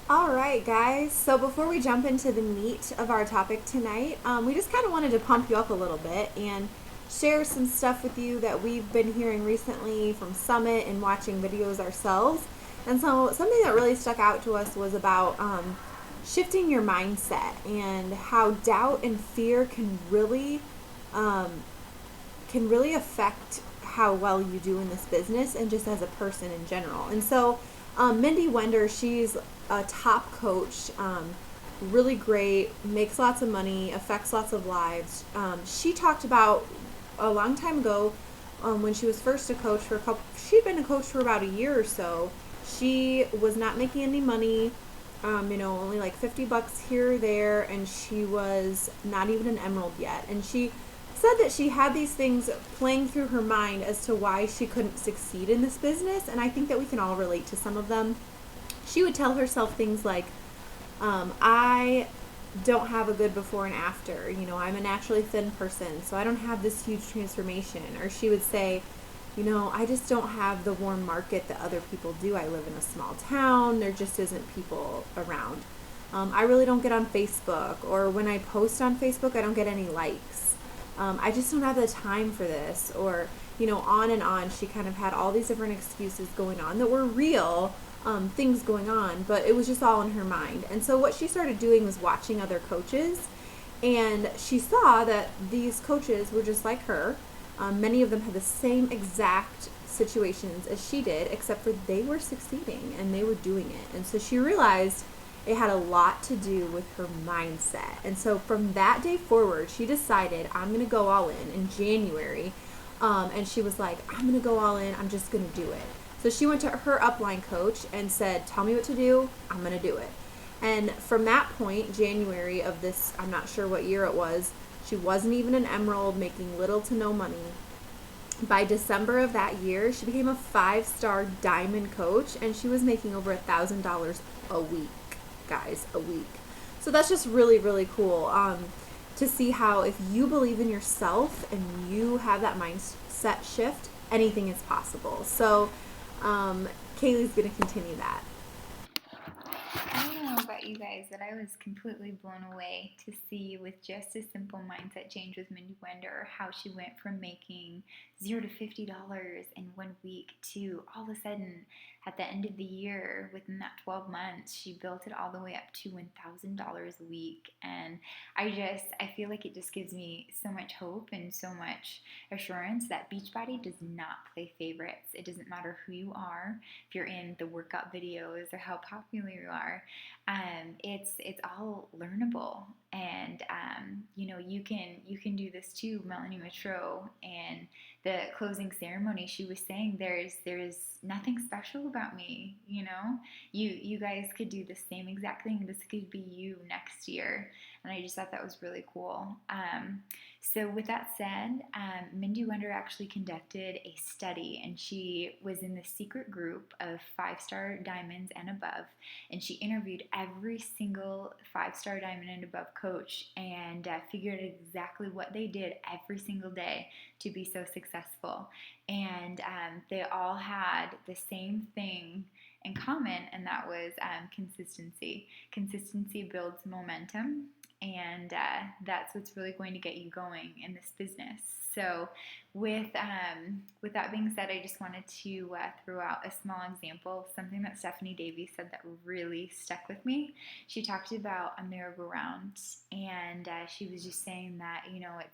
All right, guys. So before we jump into the meat of our topic tonight, we just kind of wanted to pump you up a little bit and share some stuff with you that we've been hearing recently from Summit and watching videos ourselves. And so something that really stuck out to us was about shifting your mindset and how doubt and fear um, can really affect how well you do in this business and just as a person in general. And so, Mindy Wender, she's a top coach, really great, makes lots of money, affects lots of lives. She talked about a long time ago when she was first a coach for a couple, she'd been a coach for about a year or so. She was not making any money, only like 50 bucks here or there, and she was not even an emerald yet. And she said that she had these things playing through her mind as to why she couldn't succeed in this business, and I think that we can all relate to some of them. She would tell herself things like, I don't have a good before and after. I'm a naturally thin person, so I don't have this huge transformation. Or she would say, I just don't have the warm market that other people do. I live in a small town. There just isn't people around. I really don't get on Facebook, or when I post on Facebook, I don't get any likes. I just don't have the time for this, or, on and on. She kind of had all these different excuses going on that were real, things going on, but it was just all in her mind. And so what she started doing was watching other coaches, and she saw that these coaches were just like her. Many of them had the same exact situations as she did, except for they were succeeding and they were doing it. And so she realized it had a lot to do with her mindset. And so from that day forward, she decided, I'm going to go all in January. And she was like, I'm going to go all in. I'm just going to do it. So she went to her upline coach and said, tell me what to do. I'm going to do it. And from that point, January of this, I'm not sure what year it was, she wasn't even an emerald, making little to no money. By December of that year, she became a 5-star diamond coach, and she was making over $1,000 a week, guys, a week. So that's just really, really cool to see how if you believe in yourself and you have that mindset shift, anything is possible. So Kaylee's going to continue that. I don't know about you guys, but I was completely blown away to see with just a simple mindset change with Mindy Wender how she went from making $0 to $50 in 1 week to all of a sudden at the end of the year, within that 12 months, she built it all the way up to $1,000 a week. And I feel like it just gives me so much hope and so much assurance that Beachbody does not play favorites. It doesn't matter who you are, if you're in the workout videos or how popular you are. It's all learnable, and you can do this too. Melanie Mitro, and the closing ceremony, she was saying there's nothing special about me. You guys could do the same exact thing. This could be you next year, and I just thought that was really cool. So with that said, Mindy Wender actually conducted a study, and she was in the secret group of 5-star diamonds and above, and she interviewed every single 5-star diamond and above coach and figured out exactly what they did every single day to be so successful. And they all had the same thing in common, and that was consistency. Consistency builds momentum, and that's what's really going to get you going in this business. So, with that being said, I just wanted to throw out a small example, something that Stephanie Davies said that really stuck with me. She talked about a merry-go-round, and she was just saying that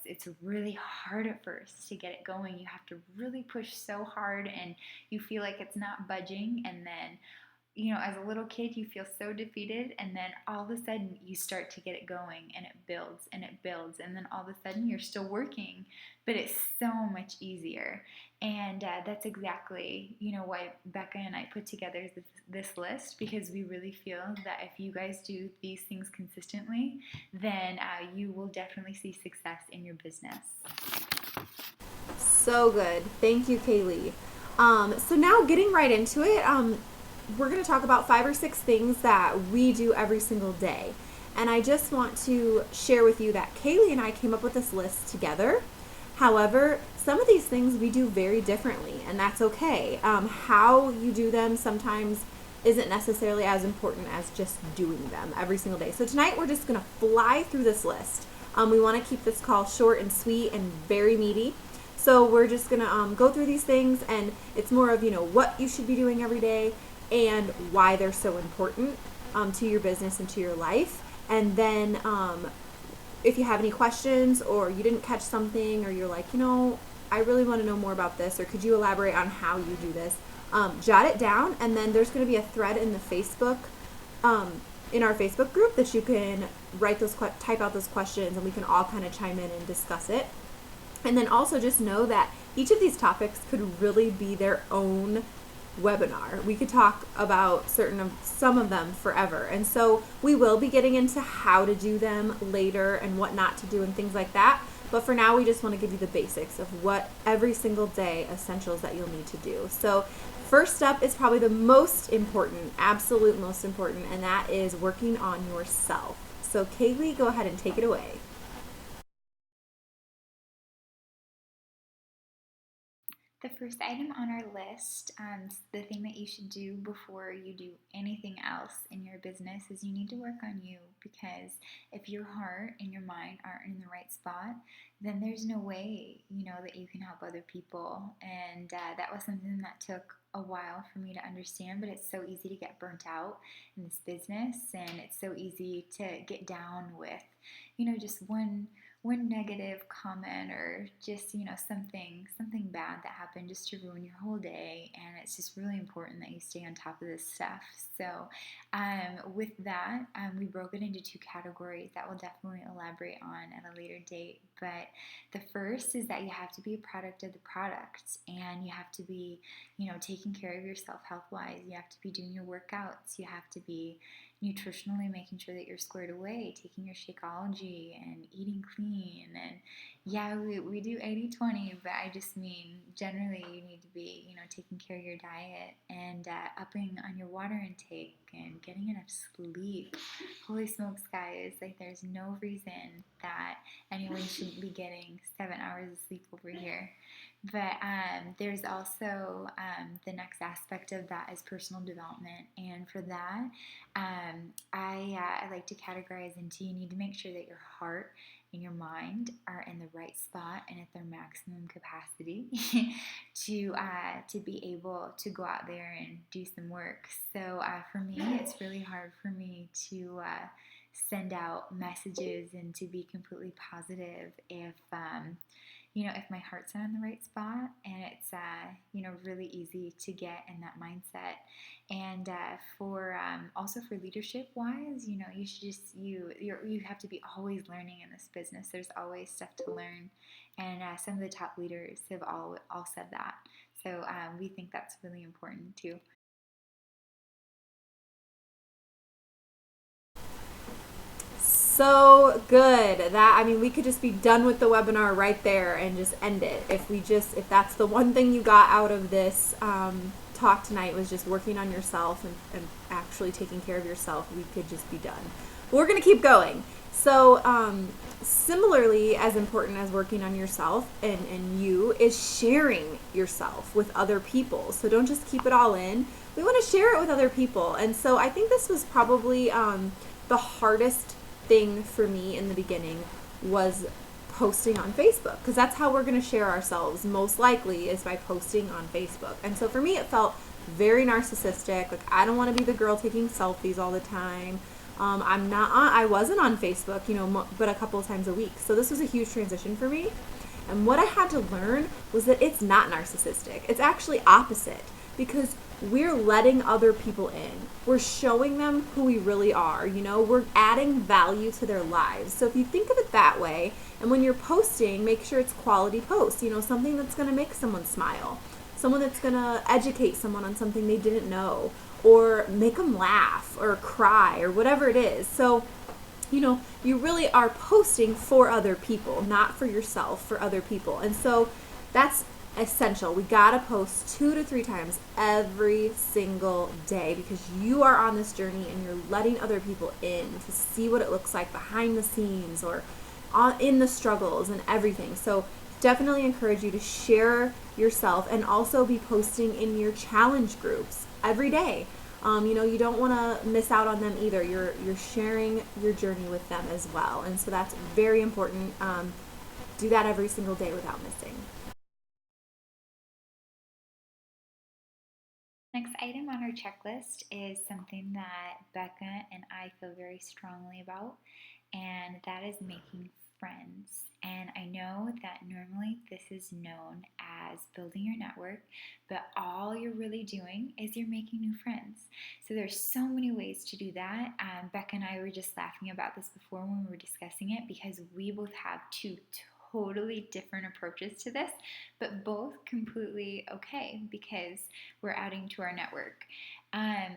it's really hard at first to get it going. You have to really push so hard, and you feel like it's not budging, and then as a little kid, you feel so defeated, and then all of a sudden you start to get it going, and it builds and it builds, and then all of a sudden you're still working, but it's so much easier. And that's exactly, why Becca and I put together this list, because we really feel that if you guys do these things consistently, then you will definitely see success in your business. So good. Thank you, Kaylee. So now getting right into it, we're going to talk about 5 or 6 things that we do every single day. And I just want to share with you that Kaylee and I came up with this list together. However, some of these things we do very differently, and that's okay. How you do them sometimes isn't necessarily as important as just doing them every single day. So tonight we're just going to fly through this list. We want to keep this call short and sweet and very meaty. So we're just going to go through these things, and it's more of, what you should be doing every day and why they're so important to your business and to your life. And then if you have any questions or you didn't catch something or you're like, I really want to know more about this, or could you elaborate on how you do this, jot it down. And then there's going to be a thread in the Facebook, in our Facebook group, that you can type out those questions, and we can all kind of chime in and discuss it. And then also just know that each of these topics could really be their own webinar. We could talk about some of them forever. And so we will be getting into how to do them later and what not to do and things like that. But for now, we just want to give you the basics of what every single day essentials that you'll need to do. So first up is probably the most important, absolute most important, and that is working on yourself. So Kaylee, go ahead and take it away. The first item on our list, the thing that you should do before you do anything else in your business, is you need to work on you, because if your heart and your mind aren't in the right spot, then there's no way, that you can help other people. And that was something that took a while for me to understand, but it's so easy to get burnt out in this business, and it's so easy to get down with, just one negative comment, or just something bad that happened, just to ruin your whole day. And it's just really important that you stay on top of this stuff. So with that, we broke it into two categories that we'll definitely elaborate on at a later date. But the first is that you have to be a product of the product, and you have to be taking care of yourself health wise. You have to be doing your workouts. You have to be nutritionally making sure that you're squared away, taking your Shakeology and eating clean. And yeah, we do 80-20, but I just mean generally you need to be, taking care of your diet and upping on your water intake and getting enough sleep. Holy smokes, guys, there's no reason that anyone shouldn't be getting 7 hours of sleep over here. But there's also the next aspect of that is personal development. And for that, I like to categorize into, you need to make sure that your heart and your mind are in the right spot and at their maximum capacity to be able to go out there and do some work. So for me, it's really hard for me to send out messages and to be completely positive if if my heart's not in the right spot. And it's really easy to get in that mindset. And for also for leadership wise, you should just you have to be always learning in this business. There's always stuff to learn, and some of the top leaders have all said that. So we think that's really important too. So good. We could just be done with the webinar right there and just end it. If that's the one thing you got out of this talk tonight, was just working on yourself and actually taking care of yourself, we could just be done. But we're going to keep going. So similarly, as important as working on yourself and you is sharing yourself with other people. So don't just keep it all in. We want to share it with other people. And so I think this was probably the hardest thing for me in the beginning, was posting on Facebook, because that's how we're going to share ourselves most likely, is by posting on Facebook. And so for me, it felt very narcissistic. I don't want to be the girl taking selfies all the time. I wasn't on Facebook, but a couple of times a week. So this was a huge transition for me. And what I had to learn was that it's not narcissistic. It's actually opposite, because we're letting other people in. We're showing them who we really are. We're adding value to their lives. So if you think of it that way, and when you're posting, make sure it's quality posts, something that's going to make someone smile, someone that's going to educate someone on something they didn't know, or make them laugh or cry or whatever it is. So, you really are posting for other people, not for yourself, for other people. And so that's essential. We gotta post 2 to 3 times every single day, because you are on this journey and you're letting other people in to see what it looks like behind the scenes, or in the struggles and everything. So definitely encourage you to share yourself, and also be posting in your challenge groups every day. You don't want to miss out on them either. You're sharing your journey with them as well, and so that's very important. Do that every single day without missing. Next item on our checklist is something that Becca and I feel very strongly about, and that is making friends. And I know that normally this is known as building your network, but all you're really doing is you're making new friends. So there's so many ways to do that. Becca and I were just laughing about this before when we were discussing it because we both have two totally different approaches to this, but both completely okay because we're adding to our network.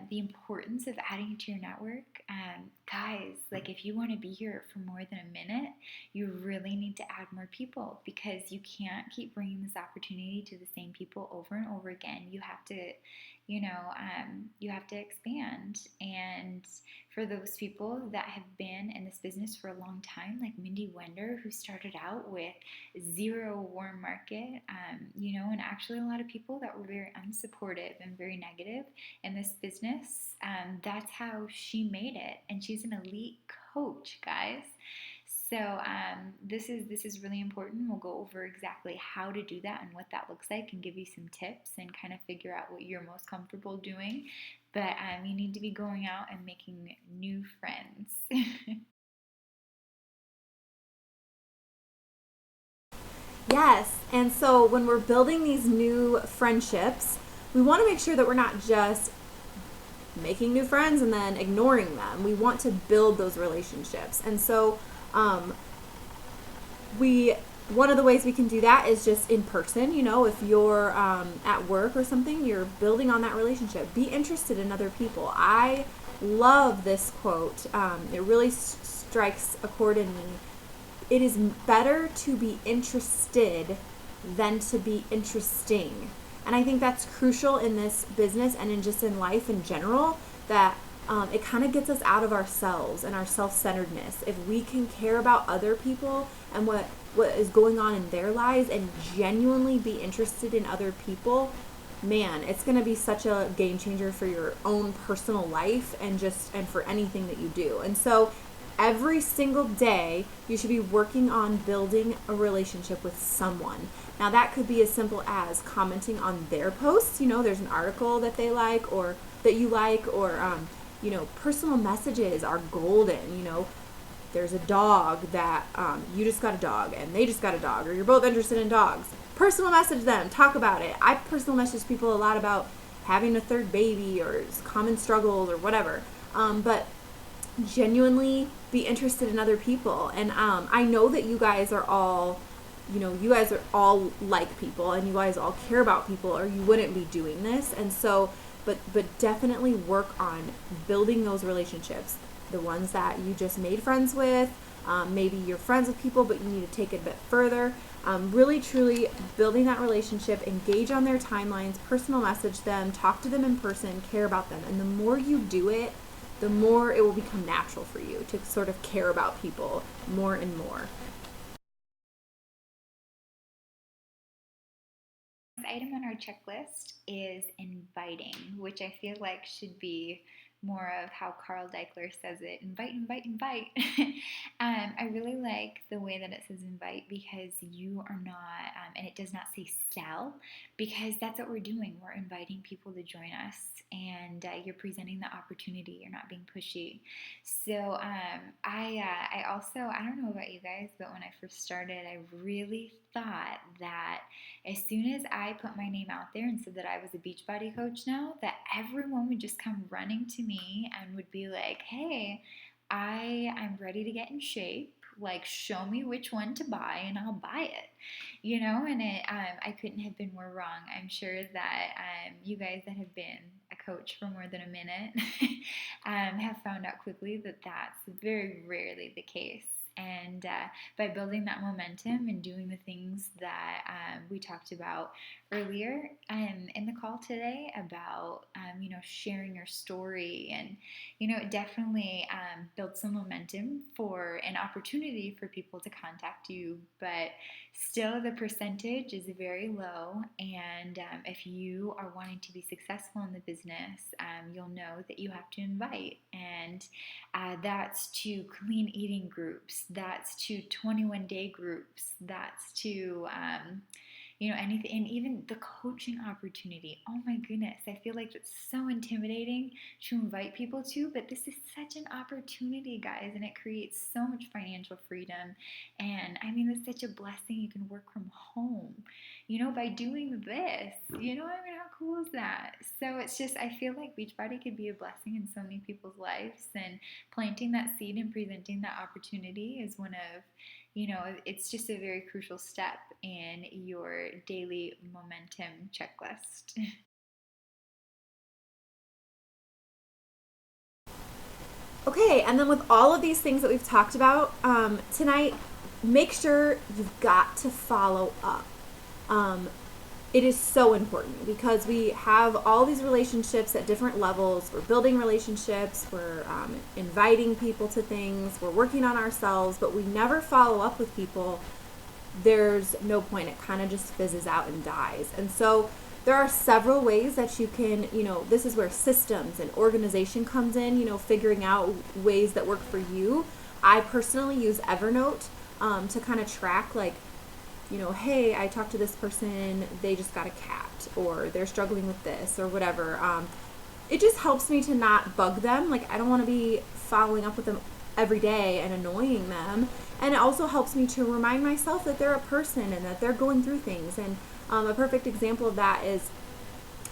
The importance of adding to your network, guys, like if you want to be here for more than a minute, you really need to add more people because you can't keep bringing this opportunity to the same people over and over again. You have to, you have to expand. And for those people that have been in this business for a long time, like Mindy Wender, who started out with zero warm market, and actually a lot of people that were very unsupportive and very negative in this business. That's how she made it, and she's an elite coach, guys. So this is really important. We'll go over exactly how to do that and what that looks like, and give you some tips and kind of figure out what you're most comfortable doing. But you need to be going out and making new friends. Yes, and so when we're building these new friendships, we want to make sure that we're not just making new friends and then ignoring them. We want to build those relationships. And so we one of the ways we can do that is just in person. If you're at work or something, you're building on that relationship. Be interested in other people. I love this quote. It really strikes a chord in me. It is better to be interested than to be interesting. And I think that's crucial in this business and in life in general, that it kind of gets us out of ourselves and our self-centeredness. If we can care about other people and what is going on in their lives and genuinely be interested in other people, man, it's going to be such a game changer for your own personal life and for anything that you do. And so every single day, you should be working on building a relationship with someone. Now, that could be as simple as commenting on their posts. There's an article that they like or that you like, or, personal messages are golden. There's a dog that you just got a dog and they just got a dog, or you're both interested in dogs. Personal message them, talk about it. I personal message people a lot about having a third baby or common struggles or whatever. But genuinely be interested in other people. And I know that you guys are all like people, and you guys all care about people, or you wouldn't be doing this. And so but definitely work on building those relationships, the ones that you just made friends with. Maybe you're friends with people but you need to take it a bit further. Really truly building that relationship, engage on their timelines, personal message them, talk to them in person, care about them. And the more you do it, the more it will become natural for you to sort of care about people more and more. Next item on our checklist is inviting, which I feel like should be more of how Carl Deichler says it: invite, invite, invite. I really like the way that it says invite, because you are not, and it does not say sell, because that's what we're doing. We're inviting people to join us, and you're presenting the opportunity. You're not being pushy. So I also, I don't know about you guys, but when I first started, I really thought that as soon as I put my name out there and said that I was a Beachbody coach now, that everyone would just come running to me and would be like, hey, I'm ready to get in shape. Like, show me which one to buy and I'll buy it. And I couldn't have been more wrong. I'm sure that you guys that have been a coach for more than a minute have found out quickly that that's very rarely the case. And by building that momentum and doing the things that we talked about earlier in the call today about, sharing your story, and, it definitely builds some momentum for an opportunity for people to contact you. But still, the percentage is very low. And if you are wanting to be successful in the business, you'll know that you have to invite. And that's to clean eating groups, that's to 21-day groups, that's to anything, and even the coaching opportunity. Oh my goodness, I feel like it's so intimidating to invite people to, but this is such an opportunity, guys, and it creates so much financial freedom. And I mean, it's such a blessing. You can work from home, by doing this. How cool is that? So it's just, I feel like Beachbody could be a blessing in so many people's lives, and planting that seed and presenting that opportunity is one of, it's just a very crucial step in your daily momentum checklist. Okay, and then with all of these things that we've talked about tonight, make sure you've got to follow up. It is so important because we have all these relationships at different levels. We're building relationships, we're inviting people to things, we're working on ourselves, but we never follow up with people. There's no point. It kind of just fizzes out and dies. And so there are several ways that you can, this is where systems and organization comes in, figuring out ways that work for you. I personally use Evernote to kind of track, like, hey, I talked to this person, they just got a cat, or they're struggling with this, or whatever. It just helps me to not bug them. Like, I don't want to be following up with them every day and annoying them. And it also helps me to remind myself that they're a person and that they're going through things. And a perfect example of that is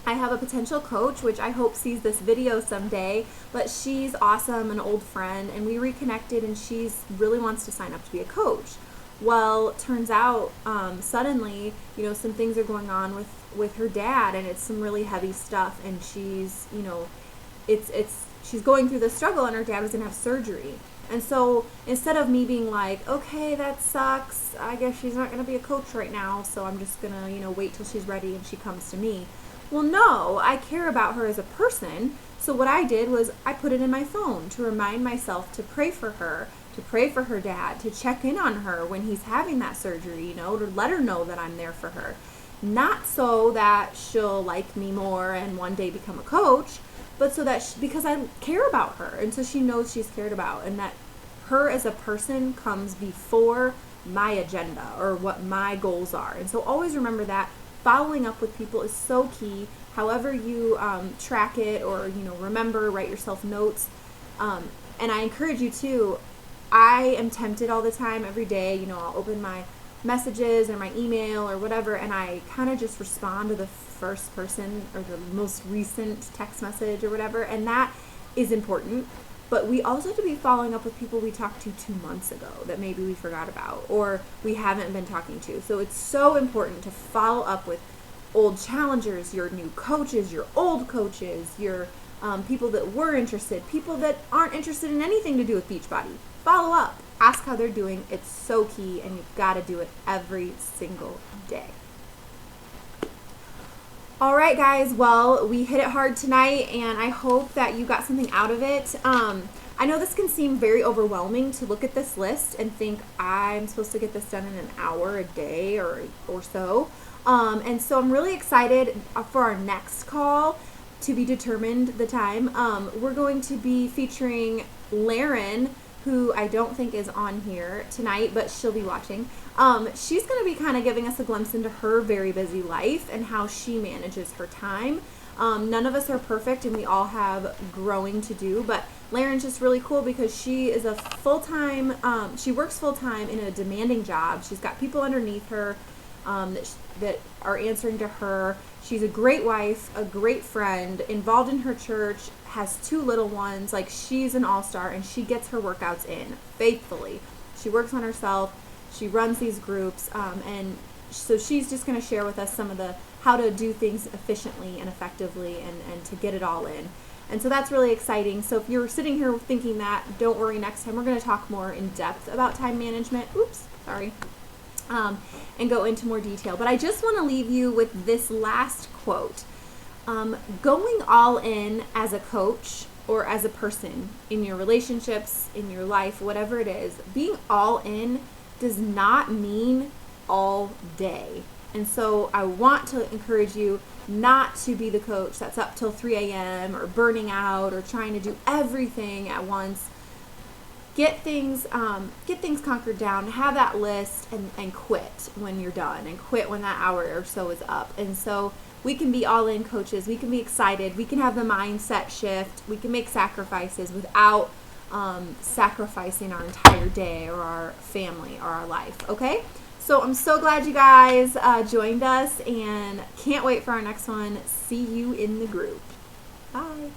I have a potential coach, which I hope sees this video someday, but she's awesome, an old friend, and we reconnected, and she's really wants to sign up to be a coach. Well, turns out suddenly, some things are going on with her dad, and it's some really heavy stuff, and she's, she's going through the struggle, and her dad was going to have surgery. And so instead of me being like, okay, that sucks, I guess she's not going to be a coach right now, so I'm just going to, wait till she's ready and she comes to me. Well, no, I care about her as a person. So what I did was I put it in my phone to remind myself to pray for her, to pray for her dad, to check in on her when he's having that surgery, to let her know that I'm there for her. Not so that she'll like me more and one day become a coach, but so that because I care about her, and so she knows she's cared about, and that her as a person comes before my agenda or what my goals are. And so always remember that following up with people is so key. However you track it, or remember, write yourself notes. And I encourage you to. I am tempted all the time, every day. I'll open my messages or my email or whatever, and I kind of just respond to the first person or the most recent text message or whatever, and that is important. But we also have to be following up with people we talked to 2 months ago that maybe we forgot about or we haven't been talking to. So it's so important to follow up with old challengers, your new coaches, your old coaches, your people that were interested, people that aren't interested in anything to do with Beachbody. Follow up. Ask how they're doing. It's so key, and you've got to do it every single day. All right, guys. Well, we hit it hard tonight, and I hope that you got something out of it. I know this can seem very overwhelming to look at this list and think I'm supposed to get this done in an hour a day or so. And so I'm really excited for our next call, to be determined the time. We're going to be featuring Laren, who I don't think is on here tonight, but she'll be watching. She's going to be kind of giving us a glimpse into her very busy life and how she manages her time. None of us are perfect, and we all have growing to do, but Laren's just really cool because she is a full-time, she works full-time in a demanding job. She's got people underneath her that are answering to her. She's a great wife, a great friend, involved in her church, has 2 little ones. Like, she's an all-star, and she gets her workouts in faithfully. She works on herself. She runs these groups, and so she's just going to share with us some of the how to do things efficiently and effectively, and to get it all in. And so that's really exciting. So if you're sitting here thinking that, don't worry, next time we're going to talk more in depth about time management. Oops, sorry. And go into more detail. But I just want to leave you with this last quote. Going all in as a coach or as a person in your relationships, in your life, whatever it is, being all in does not mean all day. And so I want to encourage you not to be the coach that's up till 3 a.m. or burning out or trying to do everything at once. Get things conquered down, have that list, and quit when you're done, and quit when that hour or so is up. And so we can be all in coaches, we can be excited, we can have the mindset shift, we can make sacrifices without sacrificing our entire day or our family or our life, okay? So I'm so glad you guys joined us, and can't wait for our next one. See you in the group. Bye.